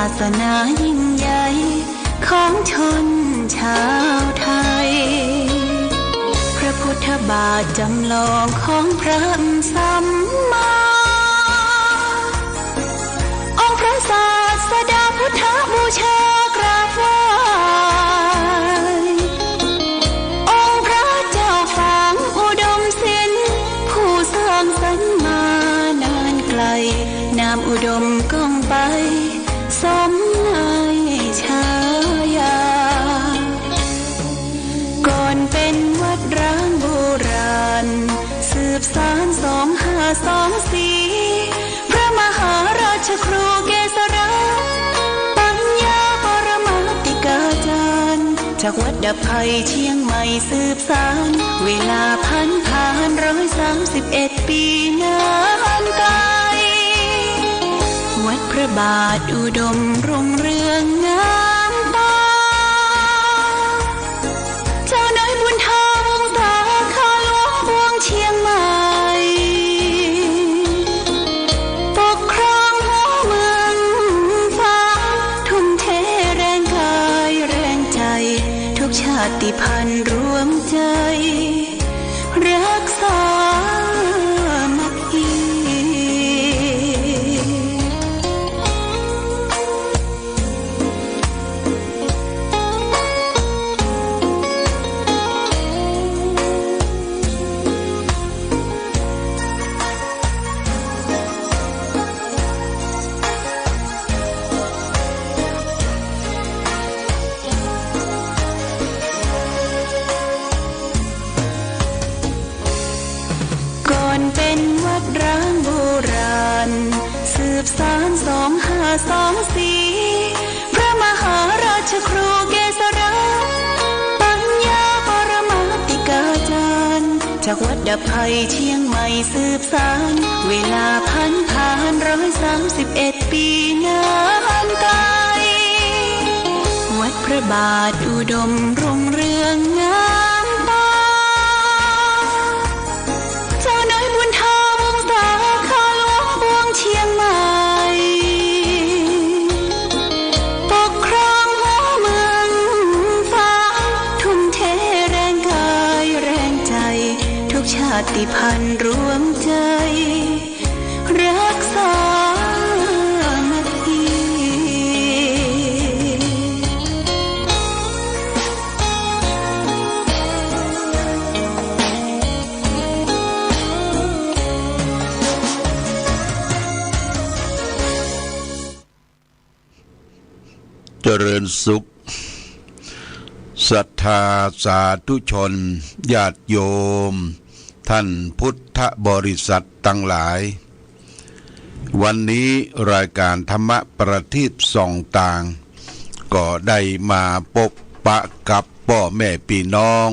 าสนายิ่งใหญ่ของชนชาวไทยพระพุทธบาทจำลองของพระสัมมาองค์พระศาสดาพุทธบูชากราบไหว้องค์พระเจ้าฝางอุดมศิลป์ผู้สร้างสรรค์มานานไกลนามอุดมก้องไปสมในฉายาก่อนเป็นวัดร้างโบราณสืบสาน2524พระมหาราชครูเกษราปัญญาปรมาติกาจารย์จากวัดดับภัยเชียงใหม่สืบสานเวลาผ่าน131 ปีนานไกลวัดพระบาทอุดมรุ่งเรืองงามตาเจ้านายบุญธาวงศาข้าหลวงบวงเชียงใหม่ปกครองหัวเมืองฟ้าทุ่มเทแรงกายแรงใจทุกชาติพันธุ์รวมใจรักษามัคคีเป็นวัดร้างโบราณสืบสาน2524พระมหาราชครูเกษราปัญญาปรมาติกาจารย์จากวัดดับภัยเชียงใหม่สืบสานเวลาผ่าน131 ปีนานไกลวัดพระบาทอุดมรุ่งเรืองงามตาเจ้านายบุญธาวงศาข้าหลวงบวงเชียงใหม่ปกครองหัวเมืองฟ้าทุ่มเทแรงกายแรงใจทุกชาติพันธุ์รวมใจรักษามัคคีเจริญสุขศรัทธาสาธุชนญาติโยมท่านพุทธบริษัททั้งหลายวันนี้รายการธรรมะประทีปส่องต่างก็ได้มาพบปะกับพ่อแม่พี่น้อง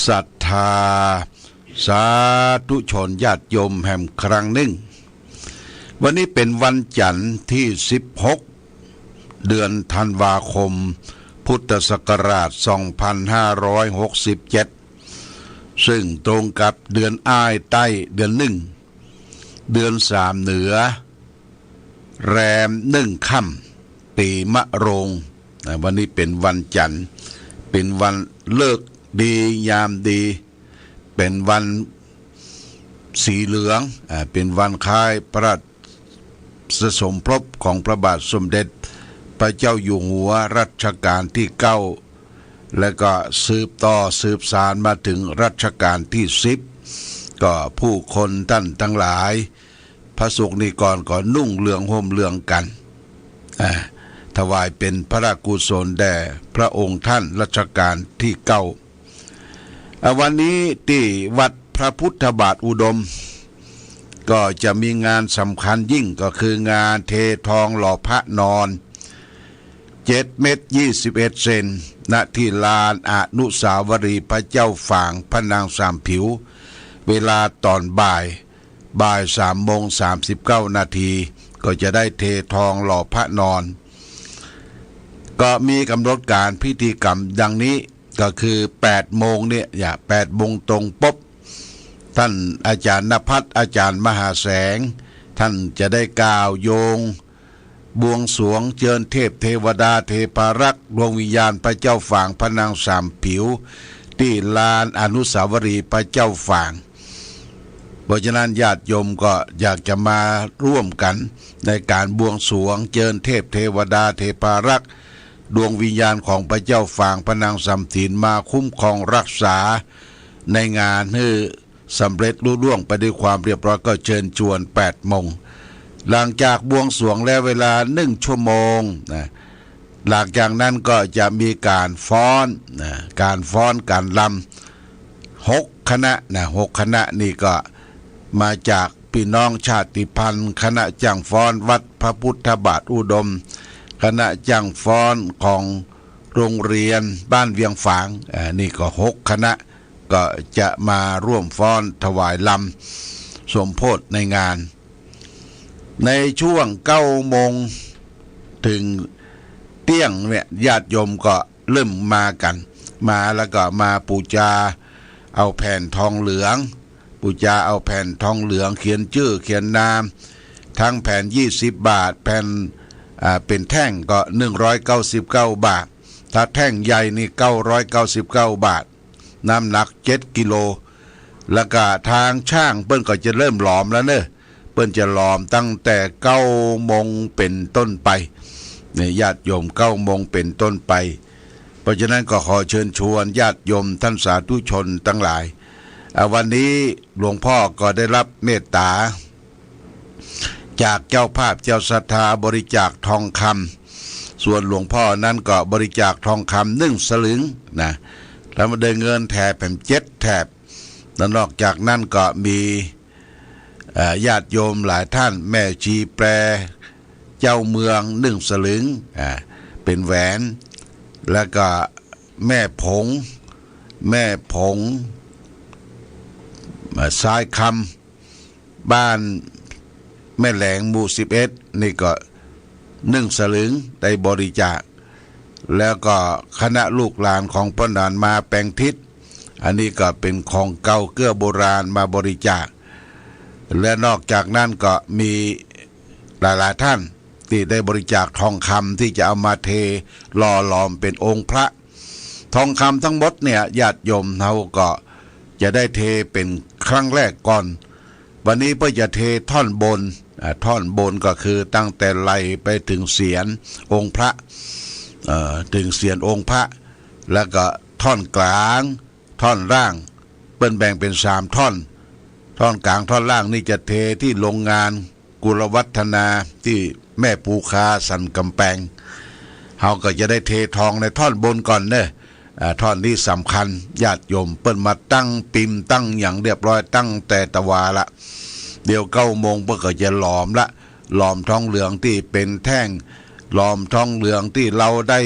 ศรัทธาสาธุชนญาติโยมแห่งครั้งหนึ่งวันนี้เป็นวันจันทร์ที่16เดือนธันวาคมพุทธศักราช2567ซึ่งตรงกับเดือนอ้ายใต้เดือน1เดือน3เหนือแรม1ค่ำปีมะโรงวันนี้เป็นวันจันทร์เป็นวันเลิกดียามดีเป็นวันสีเหลืองเป็นวันคล้ายพระราชสมภพของพระบาทสมเด็จพระเจ้าอยู่หัวรัชกาลที่9และก็สืบต่อสืบสานมาถึงรัชกาลที่10ก็ผู้คนท่านทั้งหลายพระสงฆ์นิกรก็นุ่งเหลืองห่มเหลืองกันถวายเป็นพระราชกุศลแด่พระองค์ท่านรัชกาลที่9วันนี้ที่วัดพระพุทธบาทอุดมก็จะมีงานสำคัญยิ่งก็คืองานเททองหล่อพระนอน7 เมตร 21 เซนณที่ลานอนุสาวรีย์พระเจ้าฝางพระนางสามผิวเวลาตอนบ่าย3:39 นาทีก็จะได้เททองหล่อพระนอนก็มีกำหนดการพิธีกรรมดังนี้ก็คือ8 โมงเนี่ย8 โมงตรงปุ๊บท่านอาจารย์ณภัทรอาจารย์มหาแสงท่านจะได้กล่าวโยง บวงสรวงเจิญเทพเทวดาเทพารักษ์ดวงวิญญาณพระเจ้าฝ่างพระนางสามผิวที่ลานอนุสาวรีย์พระเจ้าฝ่างเพราะฉะนั้นญาติโยมก็อยากจะมาร่วมกันในการบวงสรวงเจิญเทพเทวดาเทพารักษ์ดวงวิญญาณของพระเจ้าฝ่างพระนางสามถินมาคุ้มครองรักษาในงานให้สำเร็จลุล่วงไปด้วยความเรียบร้อยก็เชิญชวน8 โมงหลังจากบวงสรวงแล้วเวลา1 ชั่วโมงนะหลังจากนั้นก็จะมีการฟ้อนนะการฟ้อนการลำ6 คณะนะ6 คณะนี่ก็มาจากพี่น้องชาติพันธุ์คณะจังฟ้อนวัดพระพุทธบาทอุดมคณะจังฟ้อนของโรงเรียนบ้านเวียงฝางนี่ก็6 คณะก็จะมาร่วมฟ้อนถวายลำสมโภชในงานในช่วง9 โมงถึงเที่ยงเนี่ยญาติโยมก็เริ่มมากันมาแล้วก็มาปูชาเอาแผ่นทองเหลืองปูชาเอาแผ่นทองเหลืองเขียนชื่อเขียนนามทั้งแผ่น20 บาทแผ่นเป็นแท่งก็199 บาทถ้าแท่งใหญ่นี่999 บาทน้ำหนัก7 กิโลแล้วก็ทางช่างเปิ้นก็จะเริ่มหลอมแล้วเนอะเปิ้นจะหลอมตั้งแต่9 โมงเป็นต้นไปเนี่ยญาติโยม9 โมงเป็นต้นไปเพราะฉะนั้นก็ขอเชิญชวนญาติโยมท่านสาธุชนทั้งหลายวันนี้หลวงพ่อก็ได้รับเมตตาจากเจ้าภาพเจ้าศรัทธาบริจาคทองคำส่วนหลวงพ่อนั้นก็บริจาคทองคำ1 สลึงนะแล้วมาได้เงินแถบเป็น7 แถบแล้วนอกจากนั้นก็มีญาติโยมหลายท่านแม่ชีแปรเจ้าเมือง1 สลึงเป็นแหวนแล้วก็แม่ผงซ้ายคำบ้านแม่แหลงหมู่11นี่ก็1 สลึงได้บริจาคแล้วก็คณะลูกหลานของพ่อนานมาแปลงทิศอันนี้ก็เป็นของเก่าเกื้อโบราณมาบริจาคและนอกจากนั้นก็มีหลายๆท่านที่ได้บริจาคทองคำที่จะเอามาเทหล่อหลอมเป็นองค์พระทองคำทั้งหมดเนี่ยญาติโยมเราก็จะได้เทเป็นครั้งแรกก่อนวันนี้เพื่อจะเทท่อนบนก็คือตั้งแต่ไหลไปถึงเสียรองค์พระถึงเสียรองค์พระแล้วก็ท่อนกลางท่อนล่างเปิ้นแบ่งเป็น3 ท่อนกลางท่อนล่างนี่จะเทที่โรงงานกุลวัฒนาที่แม่ปูคาสันกำแพงเฮาก็จะได้เททองในท่อนบนก่อนเนอะท่อนนี้สำคัญญาติโยมเปิ้นมาตั้งปิมตั้งอย่างเรียบร้อยตั้งแต่ตะวาละเดี๋ยว9 โมงเปิ้นก็จะหลอมทองเหลืองที่เป็นแท่งหลอมทองเหลืองที่เราได้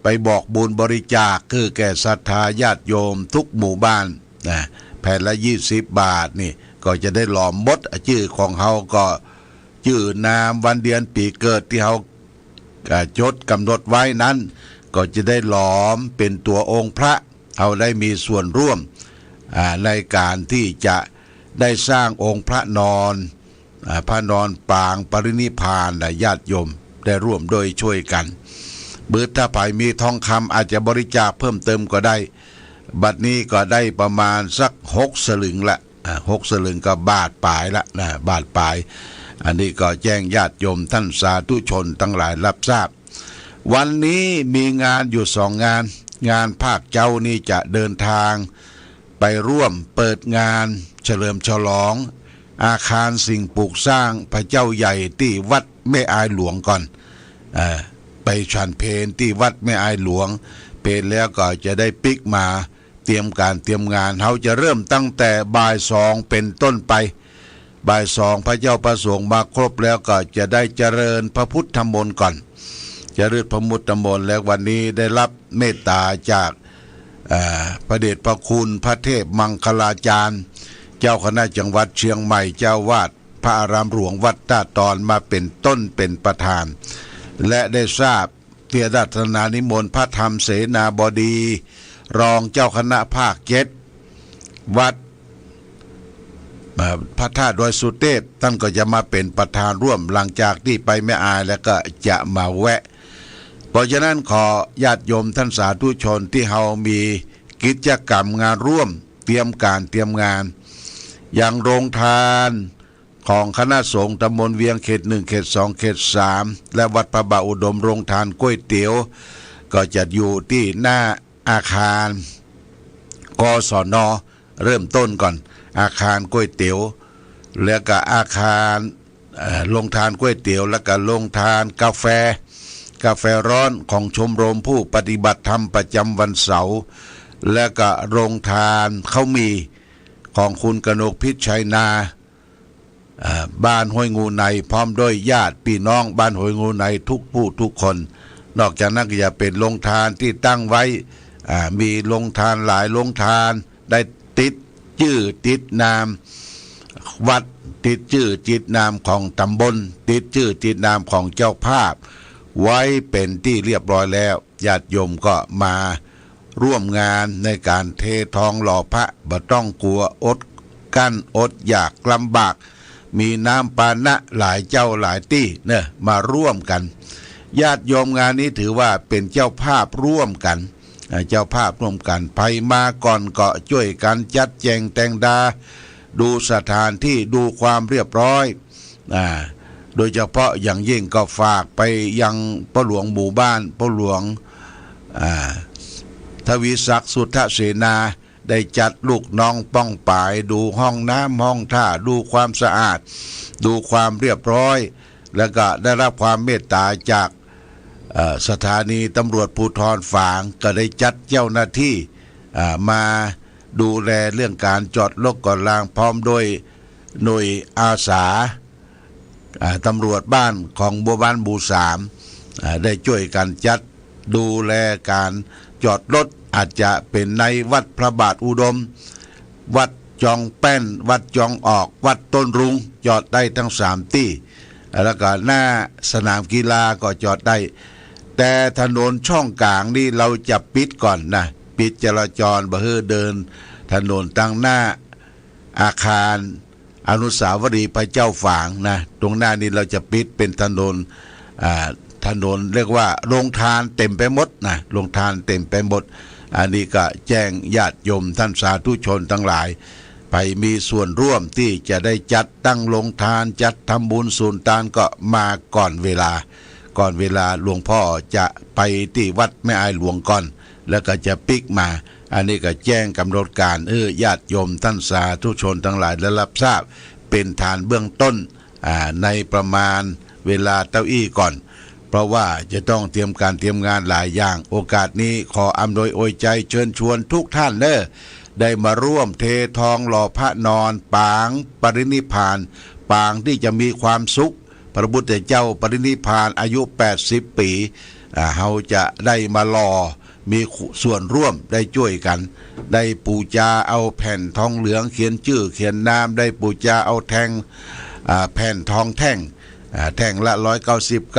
ไปบอกบุญบริจาคคือแก่ศรัทธาญาติโยมทุกหมู่บ้านนะแผ่นละ20 บาทนี่ก็จะได้หลอมหมดชื่อของเฮาก็ชื่อนามวันเดือนปีเกิดที่เฮาจดกำหนดไว้นั้นก็จะได้หลอมเป็นตัวองค์พระเฮาได้มีส่วนร่วมในการที่จะได้สร้างองค์พระนอนพระนอนปางปรินิพพานญาติโยมได้ร่วมโดยช่วยกันถ้าภายมีทองคำอาจจะบริจาคเพิ่มเติมก็ได้บัดนี้ก็ได้ประมาณสัก6 สลึงละ6 สลึงก็บาทปลายละนะบาทปลายอันนี้ก็แจ้งญาติโยมท่านสาธุชนทั้งหลายรับทราบวันนี้มีงานอยู่2 งานภาคเจ้านี่จะเดินทางไปร่วมเปิดงานเฉลิมฉลองอาคารสิ่งปลูกสร้างพระเจ้าใหญ่ที่วัดแม่อายหลวงก่อนไปฉันเพลที่วัดแม่อายหลวงเพลแล้วก็จะได้ปิกมาเตรียมงานเขาจะเริ่มตั้งแต่บ่าย 2เป็นต้นไปบ่าย 2พระเจ้าประสงค์มาครบแล้วก็จะได้เจริญพระพุทธมนต์ก่อนเจริญพระพุทธมนต์แล้ววันนี้ได้รับเมตตาจากพระเดชพระคุณพระเทพมังคลาจารย์เจ้าคณะจังหวัดเชียงใหม่เจ้าวาดพระอารามหลวงวัดตาตอนมาเป็นต้นเป็นประธานและได้ทราบเพียรดัตนานิมนต์พระธรรมเสนาบดีรองเจ้าคณะภาค7วัด พระธาตุดอยสุเทพท่านก็จะมาเป็นประธานร่วมหลังจากที่ไปแม่อายแล้วก็จะมาแวะเพราะฉะนั้นขอญาติโยมท่านสาธุชนที่เฮามีกิจกรรมงานร่วมเตรียมงานอย่างโรงทานของคณะสงฆ์ตำบลเวียงเขต1เขต2เขต3และวัดพระบาทอุดมโรงทานก๋วยเตี๋ยวก็จะอยู่ที่หน้าอาคารกศน.เริ่มต้นก่อนอาคารก๋วยเตี๋ยวแล้วก็อาคารโรงทานก๋วยเตี๋ยวแล้วก็โรงทานกาแฟร้อนของชมรมผู้ปฏิบัติธรรมประจำวันเสาร์และก็โรงทานข้าวมีของคุณกนกพิชัยนาบ้านห้วยงูในพร้อมด้วยญาติพี่น้องบ้านห้วยงูในทุกผู้ทุกคนนอกจากนั้นก็จะเป็นโรงทานที่ตั้งไว้มีโรงทานหลายโรงทานได้ติดชื่อติดนามวัดติดชื่อติดนามของตำบลติดชื่อติดนามของเจ้าภาพไว้เป็นที่เรียบร้อยแล้วญาติโยมก็มาร่วมงานในการเททองหล่อพระบ่ต้องกลัวอดกั้นอดอยากลำบากมีน้ำปานะหลายเจ้าหลายตี้เนี่ยมาร่วมกันญาติโยมงานนี้ถือว่าเป็นเจ้าภาพร่วมกันไปมาก่อนก็ช่วยกันจัดแจงแต่งดาดูสถานที่ดูความเรียบร้อยโดยเฉพาะอย่างยิ่งก็ฝากไปยังพ่อหลวงหมู่บ้านพ่อหลวงทวีศักดิ์สุทธเสนาได้จัดลูกน้องป้องป่ายดูห้องน้ำห้องท่าดูความสะอาดดูความเรียบร้อยแล้วก็ได้รับความเมตตาจากสถานีตำรวจภูธรฝางก็ได้จัดเจ้าหน้าที่มาดูแลเรื่องการจอดรถก่อนรางพร้อมโดยหน่วยอาสาตำรวจบ้านของบัวบานบู3ได้ช่วยกันจัดดูแลการจอดรถอาจจะเป็นในวัดพระบาทอุดมวัดจองแป้นวัดจองออกวัดต้นรุงจอดได้ทั้ง3ที่แล้วก็หน้าสนามกีฬาก็จอดได้แต่ถนนช่องกลางนี่เราจะปิดก่อนนะปิดจราจรบ่ให้เดินถนนตั้งหน้าอาคารอนุสาวรีย์พระเจ้าฝางนะตรงหน้านี้เราจะปิดเป็นถนนเรียกว่าโรงทานเต็มไปหมดนะโรงทานเต็มไปหมดอันนี้ก็แจ้งญาติโยมท่านสาธุชนทั้งหลายไปมีส่วนร่วมที่จะได้จัดตั้งโรงทานจัดทำบุญสูนตานก็มาก่อนเวลาหลวงพ่อจะไปที่วัดแม่อายหลวงก่อนแล้วก็จะปิกมาอันนี้ก็แจ้งกำหนดการญาติโยมท่านสาธุชนทั้งหลายได้รับทราบเป็นฐานเบื้องต้นในประมาณเวลาเต้าอี้ก่อนเพราะว่าจะต้องเตรียมงานหลายอย่างโอกาสนี้ขออำนวยอวยใจเชิญชวนทุกท่านได้มาร่วมเททองหล่อพระนอนปางปรินิพพานปางที่จะมีความสุขพระพุทธเจ้าปรินิพพานอายุ80ปีเฮาจะได้มาหล่อมีส่วนร่วมได้ช่วยกันได้ปูจาเอาแผ่นทองเหลืองเขียนชื่อเขียนนามได้ปูจาเอาแท่งแผ่นทองแท่งละ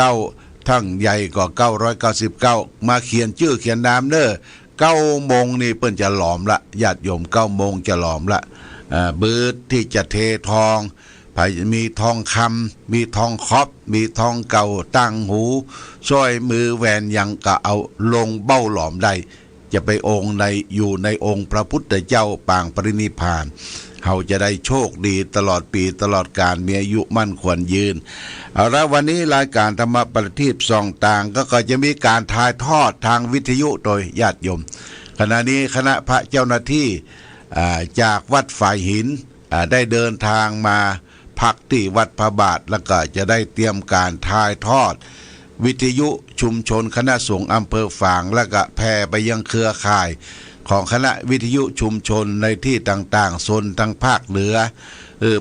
199ทั้งใหญ่ก็999มาเขียนชื่อเขียนนาม9 โมงนี่เปิ้นจะหลอมละญาติโยม9 โมงจะหลอมละบืดที่จะเททองมีทองคำมีทองคอบมีทองเก่าตั้งหูสร้อยมือแหวนยังก็เอาลงเบ้าหลอมได้จะไปองค์อยู่ในองค์พระพุทธเจ้าปางปรินิพพานเขาจะได้โชคดีตลอดปีตลอดกาลมีอายุมั่นควรยืนเอาละวันนี้รายการธรรมประทีปส่องต่างก็จะมีการถ่ายทอดทางวิทยุโดยญาติโยมขณะนี้คณะพระเจ้าหน้าที่จากวัดฝ่ายหินได้เดินทางมาพักที่วัดพระบาทแล้วก็จะได้เตรียมการถ่ายทอดวิทยุชุมชนคณะสงฆ์อำเภอฝางแล้วก็แผ่ไปยังเครือข่ายของคณะวิทยุชุมชนในที่ต่างๆโซนทางภาคเหนือ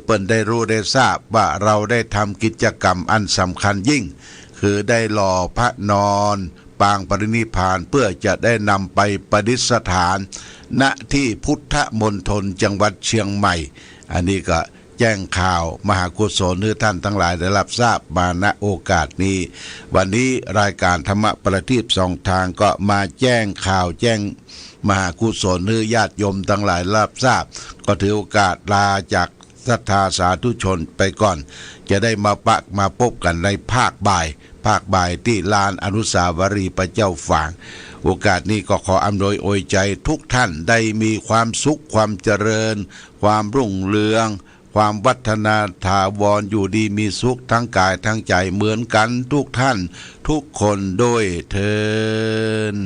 เปิ้นได้รู้ได้ทราบว่าเราได้ทำกิจกรรมอันสำคัญยิ่งคือได้หล่อพระนอนปางปรินิพพานเพื่อจะได้นำไปประดิษฐานณที่พุทธมณฑลจังหวัดเชียงใหม่อันนี้ก็แจ้งข่าวมหากุศลท่านทั้งหลายได้รับทราบมาณโอกาสนี้วันนี้รายการธรรมประทีปส่องทางก็มาแจ้งข่าวแจ้งมหากุศลญาติโยมทั้งหลายรับทราบก็ถือโอกาสลาจาก ศรัทธาสาธุชนไปก่อนจะได้มาพบกันในภาคบ่ายที่ลานอนุสาวรีย์พระเจ้าฝางโอกาสนี้ก็ขออำนวยอวยใจทุกท่านได้มีความสุขความเจริญความรุ่งเรืองความวัฒนาถาวรอยู่ดีมีสุขทั้งกายทั้งใจเหมือนกันทุกท่านทุกคนโดยเทอญ